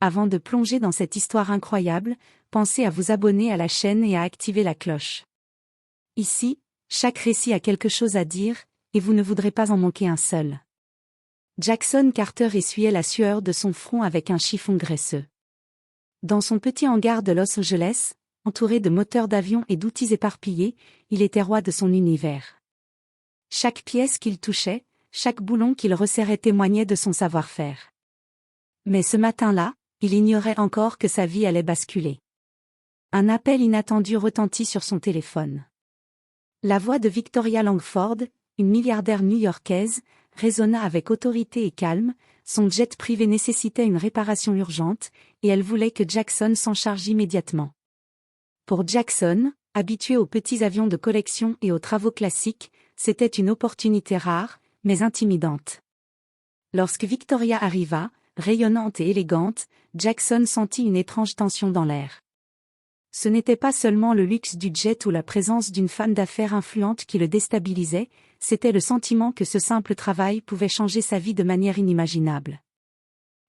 Avant de plonger dans cette histoire incroyable, pensez à vous abonner à la chaîne et à activer la cloche. Ici, chaque récit a quelque chose à dire, et vous ne voudrez pas en manquer un seul. Jackson Carter essuyait la sueur de son front avec un chiffon graisseux. Dans son petit hangar de Los Angeles, entouré de moteurs d'avion et d'outils éparpillés, il était roi de son univers. Chaque pièce qu'il touchait, chaque boulon qu'il resserrait témoignait de son savoir-faire. Mais ce matin-là, il ignorait encore que sa vie allait basculer. Un appel inattendu retentit sur son téléphone. La voix de Victoria Langford, une milliardaire new-yorkaise, résonna avec autorité et calme. Son jet privé nécessitait une réparation urgente, et elle voulait que Jackson s'en charge immédiatement. Pour Jackson, habitué aux petits avions de collection et aux travaux classiques, c'était une opportunité rare, mais intimidante. Lorsque Victoria arriva, rayonnante et élégante, Jackson sentit une étrange tension dans l'air. Ce n'était pas seulement le luxe du jet ou la présence d'une femme d'affaires influente qui le déstabilisait, c'était le sentiment que ce simple travail pouvait changer sa vie de manière inimaginable.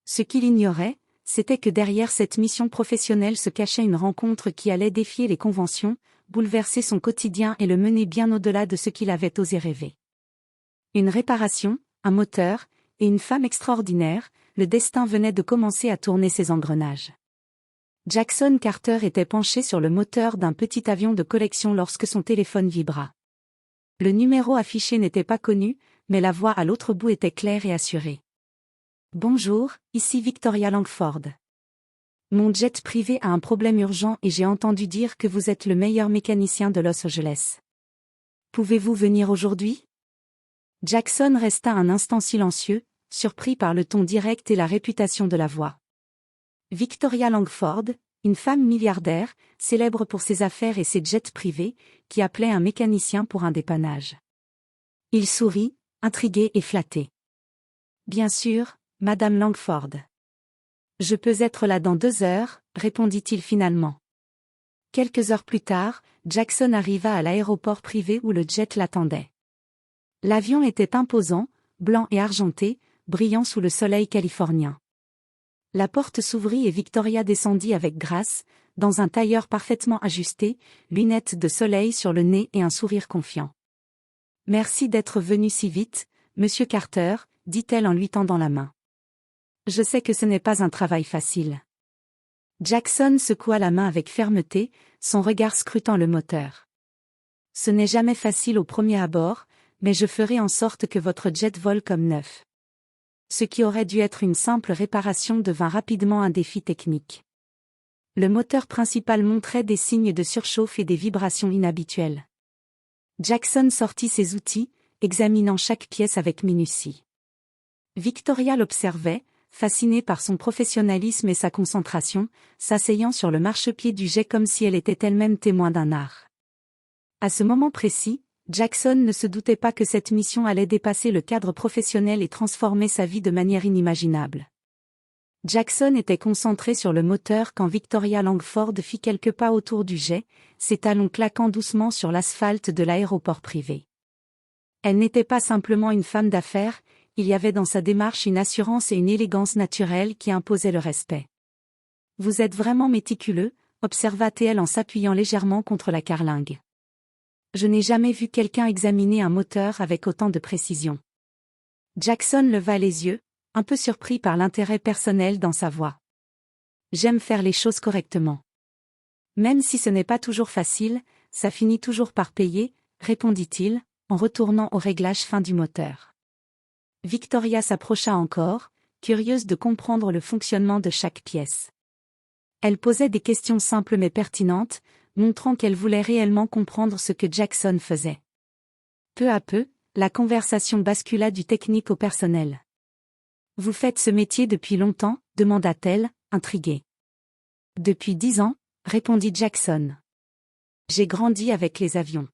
Ce qu'il ignorait, c'était que derrière cette mission professionnelle se cachait une rencontre qui allait défier les conventions, bouleverser son quotidien et le mener bien au-delà de ce qu'il avait osé rêver. Une réparation, un moteur, et une femme extraordinaire, le destin venait de commencer à tourner ses engrenages. Jackson Carter était penché sur le moteur d'un petit avion de collection lorsque son téléphone vibra. Le numéro affiché n'était pas connu, mais la voix à l'autre bout était claire et assurée. « Bonjour, ici Victoria Langford. Mon jet privé a un problème urgent et j'ai entendu dire que vous êtes le meilleur mécanicien de Los Angeles. Pouvez-vous venir aujourd'hui ?» Jackson resta un instant silencieux, surpris par le ton direct et la réputation de la voix. Victoria Langford, une femme milliardaire, célèbre pour ses affaires et ses jets privés, qui appelait un mécanicien pour un dépannage. Il sourit, intrigué et flatté. « Bien sûr, Madame Langford. Je peux être là dans 2 heures, répondit-il finalement. Quelques heures plus tard, Jackson arriva à l'aéroport privé où le jet l'attendait. L'avion était imposant, blanc et argenté, brillant sous le soleil californien. La porte s'ouvrit et Victoria descendit avec grâce, dans un tailleur parfaitement ajusté, lunettes de soleil sur le nez et un sourire confiant. « Merci d'être venu si vite, Monsieur Carter, » dit-elle en lui tendant la main. « Je sais que ce n'est pas un travail facile. » Jackson secoua la main avec fermeté, son regard scrutant le moteur. « Ce n'est jamais facile au premier abord, mais je ferai en sorte que votre jet vole comme neuf. » Ce qui aurait dû être une simple réparation devint rapidement un défi technique. Le moteur principal montrait des signes de surchauffe et des vibrations inhabituelles. Jackson sortit ses outils, examinant chaque pièce avec minutie. Victoria l'observait, fascinée par son professionnalisme et sa concentration, s'asseyant sur le marchepied du jet comme si elle était elle-même témoin d'un art. À ce moment précis, Jackson ne se doutait pas que cette mission allait dépasser le cadre professionnel et transformer sa vie de manière inimaginable. Jackson était concentré sur le moteur quand Victoria Langford fit quelques pas autour du jet, ses talons claquant doucement sur l'asphalte de l'aéroport privé. Elle n'était pas simplement une femme d'affaires, il y avait dans sa démarche une assurance et une élégance naturelle qui imposaient le respect. « Vous êtes vraiment méticuleux », observa-t-elle en s'appuyant légèrement contre la carlingue. Je n'ai jamais vu quelqu'un examiner un moteur avec autant de précision. Jackson leva les yeux, un peu surpris par l'intérêt personnel dans sa voix. J'aime faire les choses correctement. Même si ce n'est pas toujours facile, ça finit toujours par payer, répondit-il, en retournant au réglage fin du moteur. Victoria s'approcha encore, curieuse de comprendre le fonctionnement de chaque pièce. Elle posait des questions simples mais pertinentes, montrant qu'elle voulait réellement comprendre ce que Jackson faisait. Peu à peu, la conversation bascula du technique au personnel. « Vous faites ce métier depuis longtemps ?» demanda-t-elle, intriguée. « Depuis 10 ans, » répondit Jackson. « J'ai grandi avec les avions.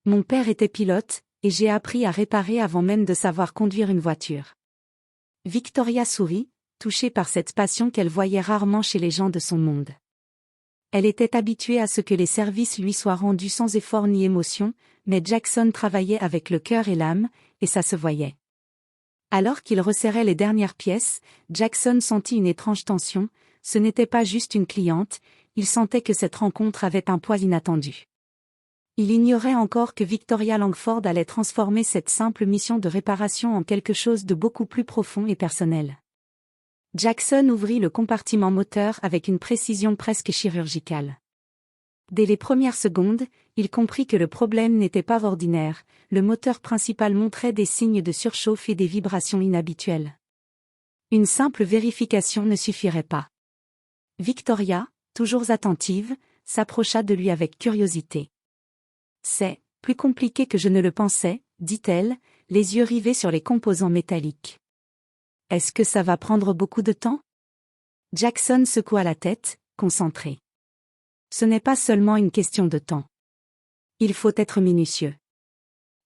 Mon père était pilote, et j'ai appris à réparer avant même de savoir conduire une voiture. » Victoria sourit, touchée par cette passion qu'elle voyait rarement chez les gens de son monde. Elle était habituée à ce que les services lui soient rendus sans effort ni émotion, mais Jackson travaillait avec le cœur et l'âme, et ça se voyait. Alors qu'il resserrait les dernières pièces, Jackson sentit une étrange tension. Ce n'était pas juste une cliente, il sentait que cette rencontre avait un poids inattendu. Il ignorait encore que Victoria Langford allait transformer cette simple mission de réparation en quelque chose de beaucoup plus profond et personnel. Jackson ouvrit le compartiment moteur avec une précision presque chirurgicale. Dès les premières secondes, il comprit que le problème n'était pas ordinaire, le moteur principal montrait des signes de surchauffe et des vibrations inhabituelles. Une simple vérification ne suffirait pas. Victoria, toujours attentive, s'approcha de lui avec curiosité. « C'est plus compliqué que je ne le pensais, » dit-elle, les yeux rivés sur les composants métalliques. « Est-ce que ça va prendre beaucoup de temps ?» Jackson secoua la tête, concentré. Ce n'est pas seulement une question de temps. Il faut être minutieux.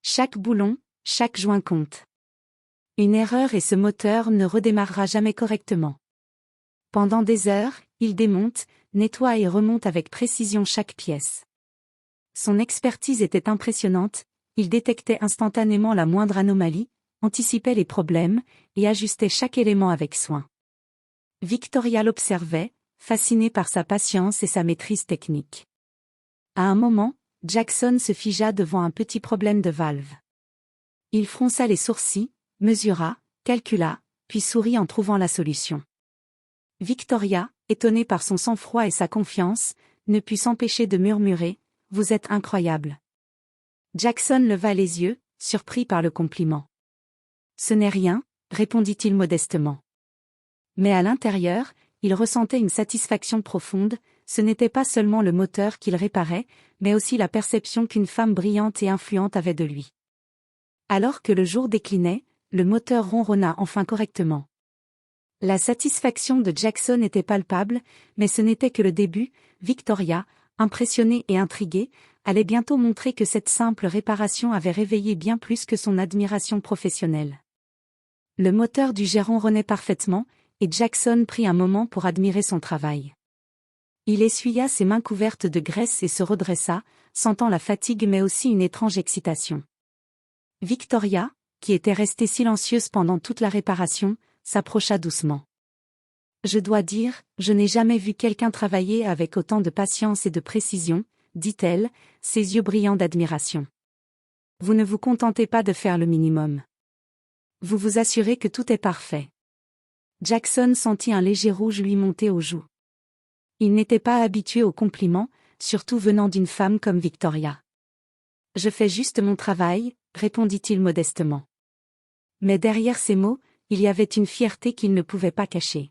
Chaque boulon, chaque joint compte. Une erreur et ce moteur ne redémarrera jamais correctement. Pendant des heures, il démonte, nettoie et remonte avec précision chaque pièce. Son expertise était impressionnante, il détectait instantanément la moindre anomalie, anticipait les problèmes, et ajustait chaque élément avec soin. Victoria l'observait, fascinée par sa patience et sa maîtrise technique. À un moment, Jackson se figea devant un petit problème de valve. Il fronça les sourcils, mesura, calcula, puis sourit en trouvant la solution. Victoria, étonnée par son sang-froid et sa confiance, ne put s'empêcher de murmurer « Vous êtes incroyable ». Jackson leva les yeux, surpris par le compliment. « Ce n'est rien », répondit-il modestement. Mais à l'intérieur, il ressentait une satisfaction profonde, ce n'était pas seulement le moteur qu'il réparait, mais aussi la perception qu'une femme brillante et influente avait de lui. Alors que le jour déclinait, le moteur ronronna enfin correctement. La satisfaction de Jackson était palpable, mais ce n'était que le début. Victoria, impressionnée et intriguée, allait bientôt montrer que cette simple réparation avait réveillé bien plus que son admiration professionnelle. Le moteur du gérant ronronnait parfaitement, et Jackson prit un moment pour admirer son travail. Il essuya ses mains couvertes de graisse et se redressa, sentant la fatigue mais aussi une étrange excitation. Victoria, qui était restée silencieuse pendant toute la réparation, s'approcha doucement. « Je dois dire, je n'ai jamais vu quelqu'un travailler avec autant de patience et de précision, » dit-elle, ses yeux brillants d'admiration. « Vous ne vous contentez pas de faire le minimum. Vous vous assurez que tout est parfait. » Jackson sentit un léger rouge lui monter aux joues. Il n'était pas habitué aux compliments, surtout venant d'une femme comme Victoria. « Je fais juste mon travail, » répondit-il modestement. Mais derrière ces mots, il y avait une fierté qu'il ne pouvait pas cacher.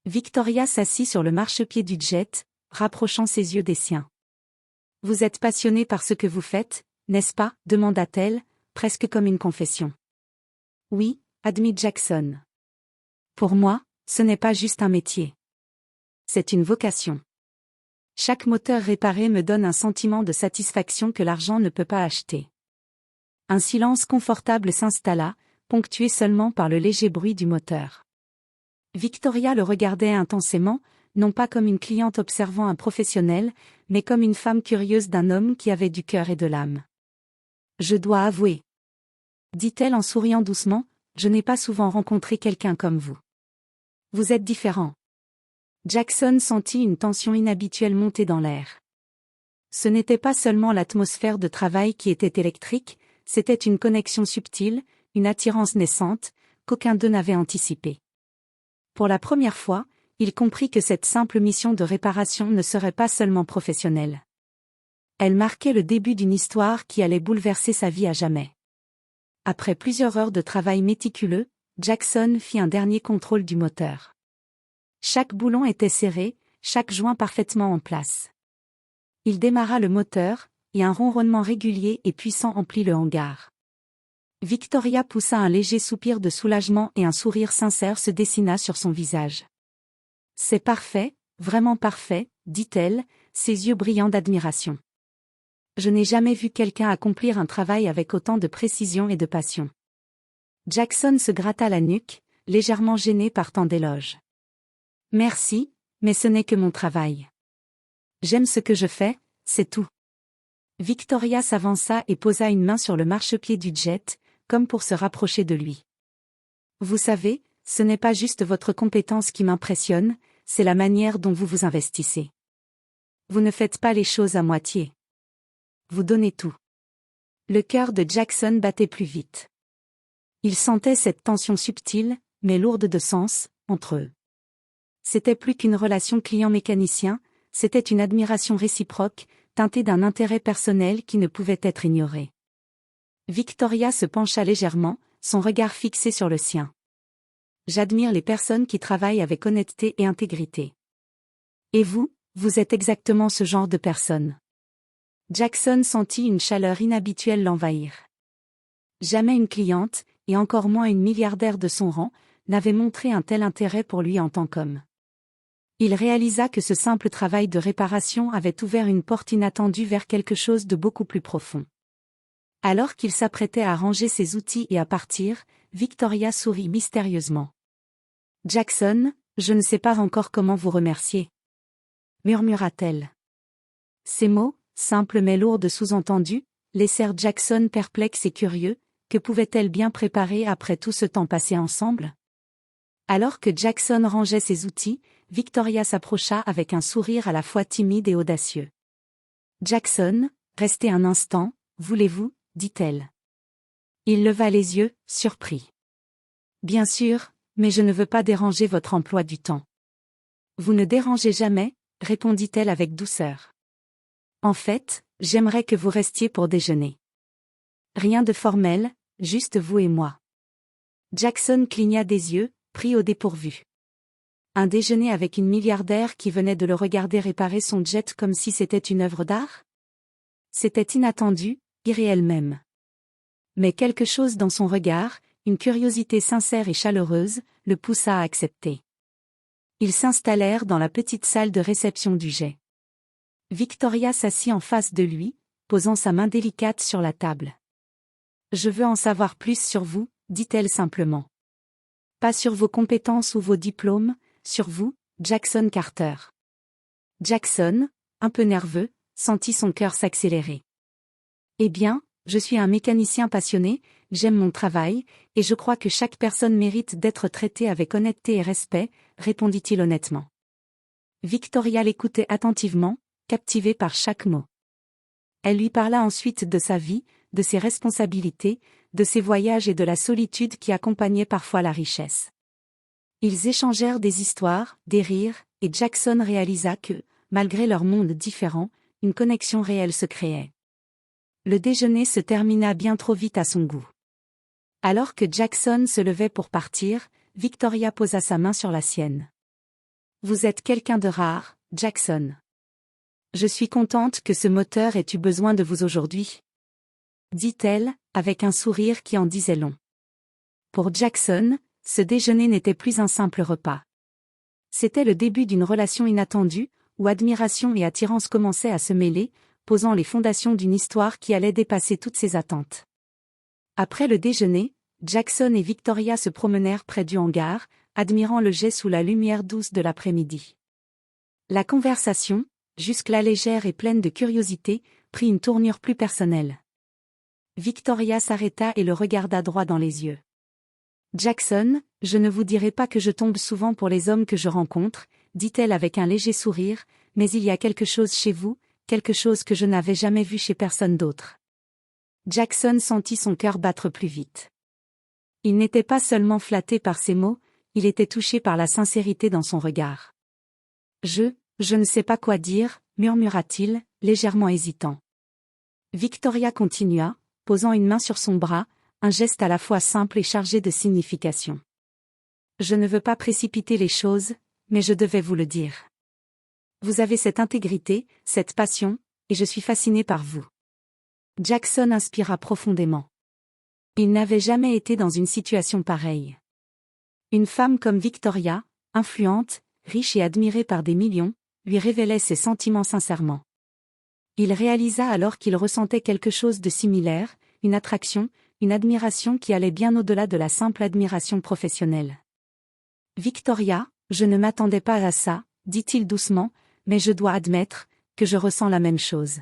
Victoria s'assit sur le marchepied du jet, rapprochant ses yeux des siens. « Vous êtes passionné par ce que vous faites, n'est-ce pas ?» demanda-t-elle, presque comme une confession. « Oui, » admit Jackson. « Pour moi, ce n'est pas juste un métier. C'est une vocation. Chaque moteur réparé me donne un sentiment de satisfaction que l'argent ne peut pas acheter. » Un silence confortable s'installa, ponctué seulement par le léger bruit du moteur. Victoria le regardait intensément, non pas comme une cliente observant un professionnel, mais comme une femme curieuse d'un homme qui avait du cœur et de l'âme. « Je dois avouer, » dit-elle en souriant doucement, « je n'ai pas souvent rencontré quelqu'un comme vous. Vous êtes différent. » Jackson sentit une tension inhabituelle monter dans l'air. Ce n'était pas seulement l'atmosphère de travail qui était électrique, c'était une connexion subtile, une attirance naissante, qu'aucun d'eux n'avait anticipée. Pour la première fois, il comprit que cette simple mission de réparation ne serait pas seulement professionnelle. Elle marquait le début d'une histoire qui allait bouleverser sa vie à jamais. Après plusieurs heures de travail méticuleux, Jackson fit un dernier contrôle du moteur. Chaque boulon était serré, chaque joint parfaitement en place. Il démarra le moteur, et un ronronnement régulier et puissant emplit le hangar. Victoria poussa un léger soupir de soulagement et un sourire sincère se dessina sur son visage. « C'est parfait, vraiment parfait, » dit-elle, ses yeux brillants d'admiration. « Je n'ai jamais vu quelqu'un accomplir un travail avec autant de précision et de passion. » Jackson se gratta la nuque, légèrement gêné par tant d'éloges. « Merci, mais ce n'est que mon travail. J'aime ce que je fais, c'est tout. » Victoria s'avança et posa une main sur le marchepied du jet, comme pour se rapprocher de lui. Vous savez, ce n'est pas juste votre compétence qui m'impressionne, c'est la manière dont vous vous investissez. Vous ne faites pas les choses à moitié. Vous donnez tout. Le cœur de Jackson battait plus vite. Il sentait cette tension subtile, mais lourde de sens, entre eux. C'était plus qu'une relation client-mécanicien, c'était une admiration réciproque, teintée d'un intérêt personnel qui ne pouvait être ignoré. Victoria se pencha légèrement, son regard fixé sur le sien. J'admire les personnes qui travaillent avec honnêteté et intégrité. Et vous, vous êtes exactement ce genre de personne. Jackson sentit une chaleur inhabituelle l'envahir. Jamais une cliente, et encore moins une milliardaire de son rang, n'avait montré un tel intérêt pour lui en tant qu'homme. Il réalisa que ce simple travail de réparation avait ouvert une porte inattendue vers quelque chose de beaucoup plus profond. Alors qu'il s'apprêtait à ranger ses outils et à partir, Victoria sourit mystérieusement. « Jackson, je ne sais pas encore comment vous remercier. » murmura-t-elle. Ces mots, simples mais lourds de sous-entendus, laissèrent Jackson perplexe et curieux. Que pouvait-elle bien préparer après tout ce temps passé ensemble? Alors que Jackson rangeait ses outils, Victoria s'approcha avec un sourire à la fois timide et audacieux. « Jackson, restez un instant, voulez-vous » dit-elle. Il leva les yeux, surpris. « Bien sûr, mais je ne veux pas déranger votre emploi du temps. »« Vous ne dérangez jamais » répondit-elle avec douceur. « En fait, j'aimerais que vous restiez pour déjeuner. Rien de formel, juste vous et moi. » Jackson cligna des yeux, pris au dépourvu. Un déjeuner avec une milliardaire qui venait de le regarder réparer son jet comme si c'était une œuvre d'art? C'était inattendu, irréel même. Mais quelque chose dans son regard, une curiosité sincère et chaleureuse, le poussa à accepter. Ils s'installèrent dans la petite salle de réception du jet. Victoria s'assit en face de lui, posant sa main délicate sur la table. « Je veux en savoir plus sur vous » dit-elle simplement. « Pas sur vos compétences ou vos diplômes, sur vous, Jackson Carter. » Jackson, un peu nerveux, sentit son cœur s'accélérer. « Eh bien, je suis un mécanicien passionné, j'aime mon travail, et je crois que chaque personne mérite d'être traitée avec honnêteté et respect, » répondit-il honnêtement. Victoria l'écoutait attentivement, captivée par chaque mot. Elle lui parla ensuite de sa vie, de ses responsabilités, de ses voyages et de la solitude qui accompagnait parfois la richesse. Ils échangèrent des histoires, des rires, et Jackson réalisa que, malgré leurs mondes différents, une connexion réelle se créait. Le déjeuner se termina bien trop vite à son goût. Alors que Jackson se levait pour partir, Victoria posa sa main sur la sienne. « Vous êtes quelqu'un de rare, Jackson. Je suis contente que ce moteur ait eu besoin de vous aujourd'hui. » dit-elle, avec un sourire qui en disait long. Pour Jackson, ce déjeuner n'était plus un simple repas. C'était le début d'une relation inattendue, où admiration et attirance commençaient à se mêler, posant les fondations d'une histoire qui allait dépasser toutes ses attentes. Après le déjeuner, Jackson et Victoria se promenèrent près du hangar, admirant le jet sous la lumière douce de l'après-midi. La conversation, jusque-là légère et pleine de curiosité, prit une tournure plus personnelle. Victoria s'arrêta et le regarda droit dans les yeux. « Jackson, je ne vous dirai pas que je tombe souvent pour les hommes que je rencontre, » dit-elle avec un léger sourire, « mais il y a quelque chose chez vous, quelque chose que je n'avais jamais vu chez personne d'autre. » Jackson sentit son cœur battre plus vite. Il n'était pas seulement flatté par ses mots, il était touché par la sincérité dans son regard. « Je ne sais pas quoi dire, » murmura-t-il, légèrement hésitant. Victoria continua, posant une main sur son bras, un geste à la fois simple et chargé de signification. « Je ne veux pas précipiter les choses, mais je devais vous le dire. Vous avez cette intégrité, cette passion, et je suis fasciné par vous. » Jackson inspira profondément. Il n'avait jamais été dans une situation pareille. Une femme comme Victoria, influente, riche et admirée par des millions, lui révélait ses sentiments sincèrement. Il réalisa alors qu'il ressentait quelque chose de similaire, une attraction, une admiration qui allait bien au-delà de la simple admiration professionnelle. « Victoria, je ne m'attendais pas à ça, » dit-il doucement, « mais je dois admettre que je ressens la même chose.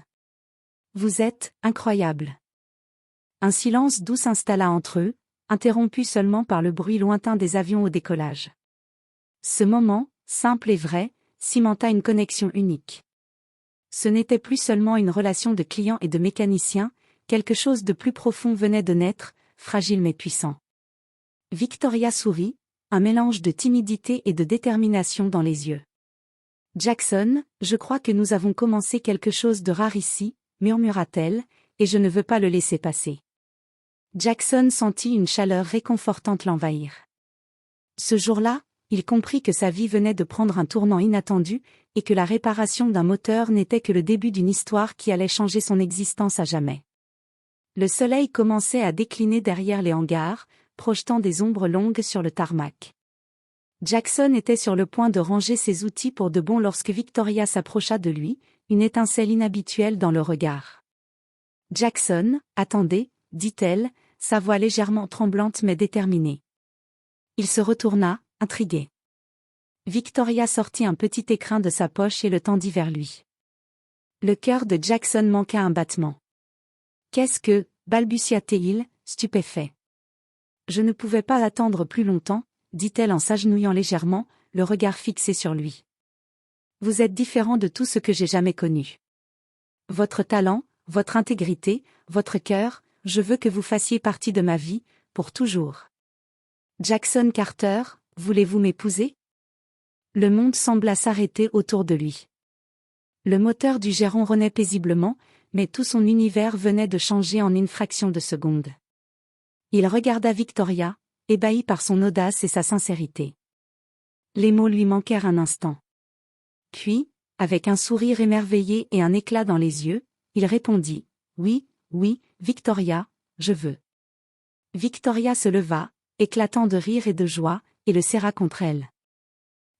Vous êtes incroyable. » Un silence doux s'installa entre eux, interrompu seulement par le bruit lointain des avions au décollage. Ce moment, simple et vrai, cimenta une connexion unique. Ce n'était plus seulement une relation de client et de mécanicien, quelque chose de plus profond venait de naître, fragile mais puissant. Victoria sourit, un mélange de timidité et de détermination dans les yeux. Jackson, je crois que nous avons commencé quelque chose de rare ici, murmura-t-elle, et je ne veux pas le laisser passer. Jackson sentit une chaleur réconfortante l'envahir. Ce jour-là, il comprit que sa vie venait de prendre un tournant inattendu, et que la réparation d'un moteur n'était que le début d'une histoire qui allait changer son existence à jamais. Le soleil commençait à décliner derrière les hangars, projetant des ombres longues sur le tarmac. Jackson était sur le point de ranger ses outils pour de bon lorsque Victoria s'approcha de lui, une étincelle inhabituelle dans le regard. « Jackson, attendez », dit-elle, sa voix légèrement tremblante mais déterminée. Il se retourna, intrigué. Victoria sortit un petit écrin de sa poche et le tendit vers lui. Le cœur de Jackson manqua un battement. « Qu'est-ce que » balbutia-t-il, stupéfait. « Je ne pouvais pas attendre plus longtemps, » dit-elle en s'agenouillant légèrement, le regard fixé sur lui. « Vous êtes différent de tout ce que j'ai jamais connu. Votre talent, votre intégrité, votre cœur, je veux que vous fassiez partie de ma vie, pour toujours. Jackson Carter, voulez-vous m'épouser ?» Le monde sembla s'arrêter autour de lui. Le moteur du jet ronronnait paisiblement, mais tout son univers venait de changer en une fraction de seconde. Il regarda Victoria, ébahi par son audace et sa sincérité. Les mots lui manquèrent un instant. Puis, avec un sourire émerveillé et un éclat dans les yeux, il répondit « Oui, oui, Victoria, je veux. » Victoria se leva, éclatant de rire et de joie, et le serra contre elle.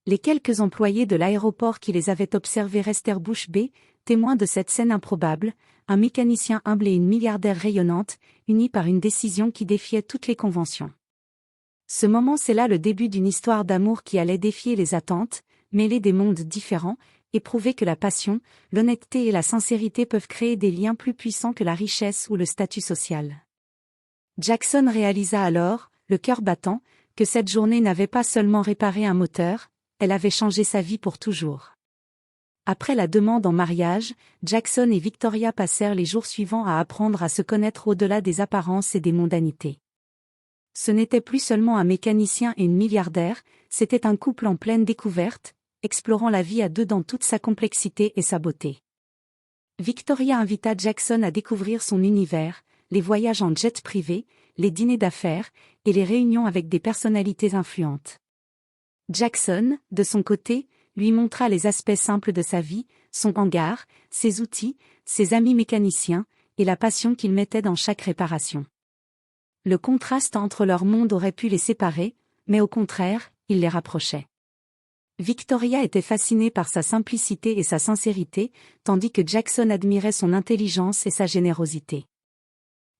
Les quelques employés de l'aéroport qui les avaient observés restèrent bouche bée, témoins de cette scène improbable, un mécanicien humble et une milliardaire rayonnante, unis par une décision qui défiait toutes les conventions. Ce moment scella le début d'une histoire d'amour qui allait défier les attentes, mêler des mondes différents, et prouver que la passion, l'honnêteté et la sincérité peuvent créer des liens plus puissants que la richesse ou le statut social. Jackson réalisa alors, le cœur battant, que cette journée n'avait pas seulement réparé un moteur, elle avait changé sa vie pour toujours. Après la demande en mariage, Jackson et Victoria passèrent les jours suivants à apprendre à se connaître au-delà des apparences et des mondanités. Ce n'était plus seulement un mécanicien et une milliardaire, c'était un couple en pleine découverte, explorant la vie à deux dans toute sa complexité et sa beauté. Victoria invita Jackson à découvrir son univers, les voyages en jet privé, les dîners d'affaires, et les réunions avec des personnalités influentes. Jackson, de son côté, lui montra les aspects simples de sa vie, son hangar, ses outils, ses amis mécaniciens, et la passion qu'il mettait dans chaque réparation. Le contraste entre leurs mondes aurait pu les séparer, mais au contraire, il les rapprochait. Victoria était fascinée par sa simplicité et sa sincérité, tandis que Jackson admirait son intelligence et sa générosité.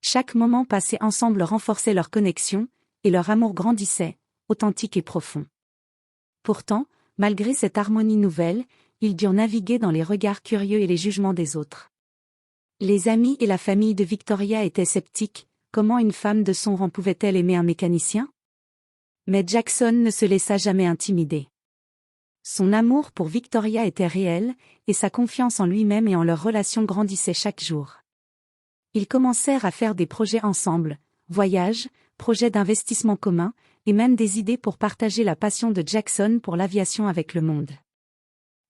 Chaque moment passé ensemble renforçait leur connexion, et leur amour grandissait, authentique et profond. Pourtant, malgré cette harmonie nouvelle, ils durent naviguer dans les regards curieux et les jugements des autres. Les amis et la famille de Victoria étaient sceptiques, comment une femme de son rang pouvait-elle aimer un mécanicien ? Mais Jackson ne se laissa jamais intimider. Son amour pour Victoria était réel, et sa confiance en lui-même et en leur relation grandissait chaque jour. Ils commencèrent à faire des projets ensemble, voyages, projets d'investissement communs, et même des idées pour partager la passion de Jackson pour l'aviation avec le monde.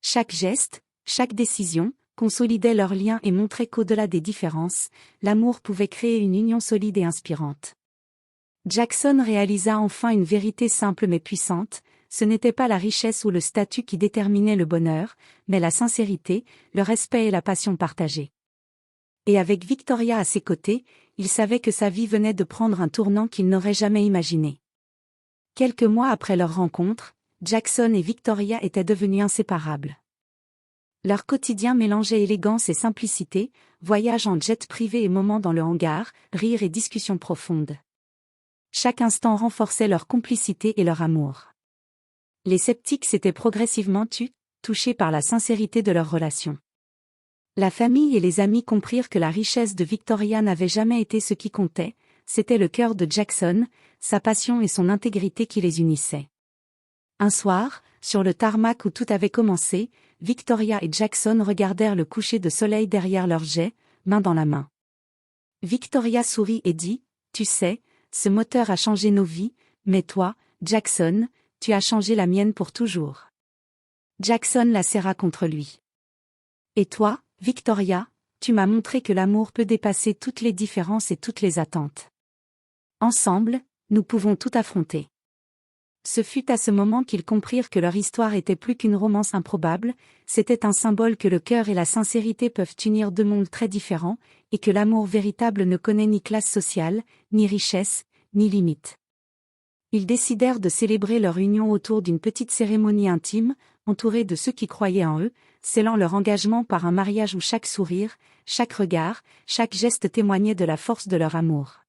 Chaque geste, chaque décision, consolidait leurs liens et montrait qu'au-delà des différences, l'amour pouvait créer une union solide et inspirante. Jackson réalisa enfin une vérité simple mais puissante, ce n'était pas la richesse ou le statut qui déterminaient le bonheur, mais la sincérité, le respect et la passion partagée. Et avec Victoria à ses côtés, il savait que sa vie venait de prendre un tournant qu'il n'aurait jamais imaginé. Quelques mois après leur rencontre, Jackson et Victoria étaient devenus inséparables. Leur quotidien mélangeait élégance et simplicité, voyages en jet privé et moments dans le hangar, rires et discussions profondes. Chaque instant renforçait leur complicité et leur amour. Les sceptiques s'étaient progressivement touchés par la sincérité de leur relation. La famille et les amis comprirent que la richesse de Victoria n'avait jamais été ce qui comptait, c'était le cœur de Jackson, sa passion et son intégrité qui les unissaient. Un soir, sur le tarmac où tout avait commencé, Victoria et Jackson regardèrent le coucher de soleil derrière leur jet, main dans la main. Victoria sourit et dit, « Tu sais, ce moteur a changé nos vies, mais toi, Jackson, tu as changé la mienne pour toujours. » Jackson la serra contre lui. « Et toi, Victoria, tu m'as montré que l'amour peut dépasser toutes les différences et toutes les attentes. Ensemble, nous pouvons tout affronter. » Ce fut à ce moment qu'ils comprirent que leur histoire était plus qu'une romance improbable, c'était un symbole que le cœur et la sincérité peuvent unir deux mondes très différents, et que l'amour véritable ne connaît ni classe sociale, ni richesse, ni limite. Ils décidèrent de célébrer leur union autour d'une petite cérémonie intime, entourée de ceux qui croyaient en eux, scellant leur engagement par un mariage où chaque sourire, chaque regard, chaque geste témoignait de la force de leur amour.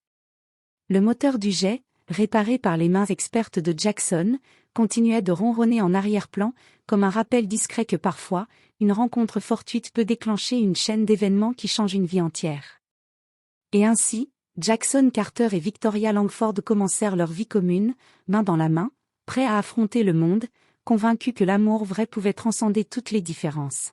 Le moteur du jet, réparé par les mains expertes de Jackson, continuait de ronronner en arrière-plan, comme un rappel discret que parfois, une rencontre fortuite peut déclencher une chaîne d'événements qui change une vie entière. Et ainsi, Jackson Carter et Victoria Langford commencèrent leur vie commune, main dans la main, prêts à affronter le monde, convaincus que l'amour vrai pouvait transcender toutes les différences.